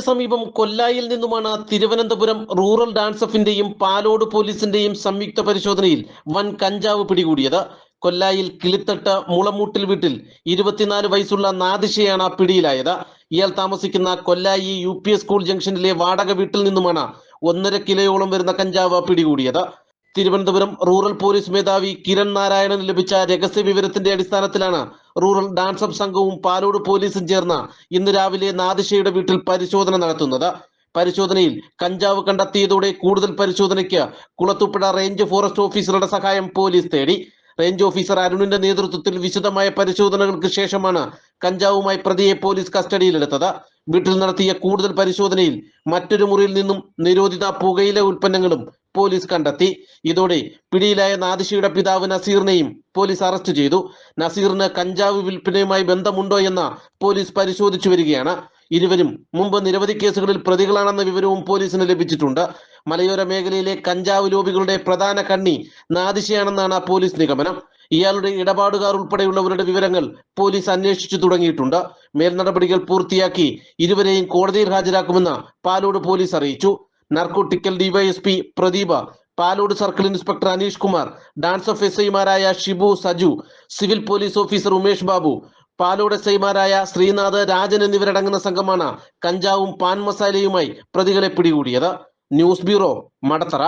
സമീപം കൊല്ലായിൽ നിന്നുമാണ് Thiruvananthapuram rural dance ഓഫിന്റെയും Palode പോലീസിന്റെയും സംയുക്ത പരിശോധനയിൽ വൻ കഞ്ചാവ് പിടികൂടിയത്. കൊല്ലായിൽ കിളിത്തട്ട് മുളമൂട്ടിൽ വീട്ടിൽ 24 വയസ്സുള്ള നാദിഷയാണ് പിടിയിലായത്. ഇയാൾ താമസിക്കുന്ന കൊല്ലായി UP സ്കൂൾ ജംഗ്ഷനിലെ വാടക വീട്ടിൽ നിന്നുമാണ് 1.5 കിലോയോളം വരുന്ന കഞ്ചാവ് പിടികൂടിയത്. തിരുവനന്തപുരം റൂറൽ പോലീസ് മേധാവി കിരൺ നാരായണന് ലഭിച്ച രഹസ്യ വിവരത്തിന്റെ അടിസ്ഥാനത്തിലാണ് റൂറൽ ഡാൻസ് ഓഫ് സംഘവും പാലോട് പോലീസും ചേർന്ന് ഇന്ന് രാവിലെ നാദിഷയുടെ വീട്ടിൽ പരിശോധന നടത്തുന്നത്. പരിശോധനയിൽ കഞ്ചാവ് കണ്ടെത്തിയതോടെ കൂടുതൽ പരിശോധനയ്ക്ക് കുളത്തൂപ്പുഴ റേഞ്ച് ഫോറസ്റ്റ് ഓഫീസറുടെ സഹായം പോലീസ് തേടി. റേഞ്ച് ഓഫീസർ അരുണിന്റെ നേതൃത്വത്തിൽ വിശദമായ പരിശോധനകൾക്ക് ശേഷമാണ് കഞ്ചാവുമായി പ്രതിയെ പോലീസ് കസ്റ്റഡിയിലെടുത്തത്. വീട്ടിൽ നടത്തിയ കൂടുതൽ പരിശോധനയിൽ മറ്റൊരു മുറിയിൽ നിന്നും നിരോധിത പുകയില ഉൽപ്പന്നങ്ങളും പോലീസ് കണ്ടെത്തി. ഇതോടെ പിടിയിലായ നാദിഷയുടെ പിതാവ് നസീറിനെയും പോലീസ് അറസ്റ്റ് ചെയ്തു. നസീറിന് കഞ്ചാവ് വിൽപ്പനയുമായി ബന്ധമുണ്ടോ എന്ന് പോലീസ് പരിശോധിച്ചു വരികയാണ്. ഇരുവരും മുമ്പ് നിരവധി കേസുകളിൽ പ്രതികളാണെന്ന വിവരവും പോലീസിന് ലഭിച്ചിട്ടുണ്ട്. മലയോര മേഖലയിലെ കഞ്ചാവ് ലോബികളുടെ പ്രധാന കണ്ണി നാദിഷയാണെന്നാണ് പോലീസ് നിഗമനം. ഇയാളുടെ ഇടപാടുകാർ ഉൾപ്പെടെയുള്ളവരുടെ വിവരങ്ങൾ പോലീസ് അന്വേഷിച്ചു തുടങ്ങിയിട്ടുണ്ട്. മേൽനടപടികൾ പൂർത്തിയാക്കി ഇരുവരെയും കോടതിയിൽ ഹാജരാക്കുമെന്ന് പാലോട് പോലീസ് അറിയിച്ചു. Narcotic cell DYSP Pradeep, Palode circle inspector Aneesh Kumar, ഡാൻസ് ഓഫ് SI-മാരായ Shibu, Saju, civil police officer Umesh Babu, Palode SI-മാരായ ശ്രീനാഥ്, രാജൻ എന്നിവരടങ്ങുന്ന സംഘമാണ് കഞ്ചാവും പാൻ മസാലയുമായി പ്രതികളെ പിടികൂടിയത്. News bureau, Madathara.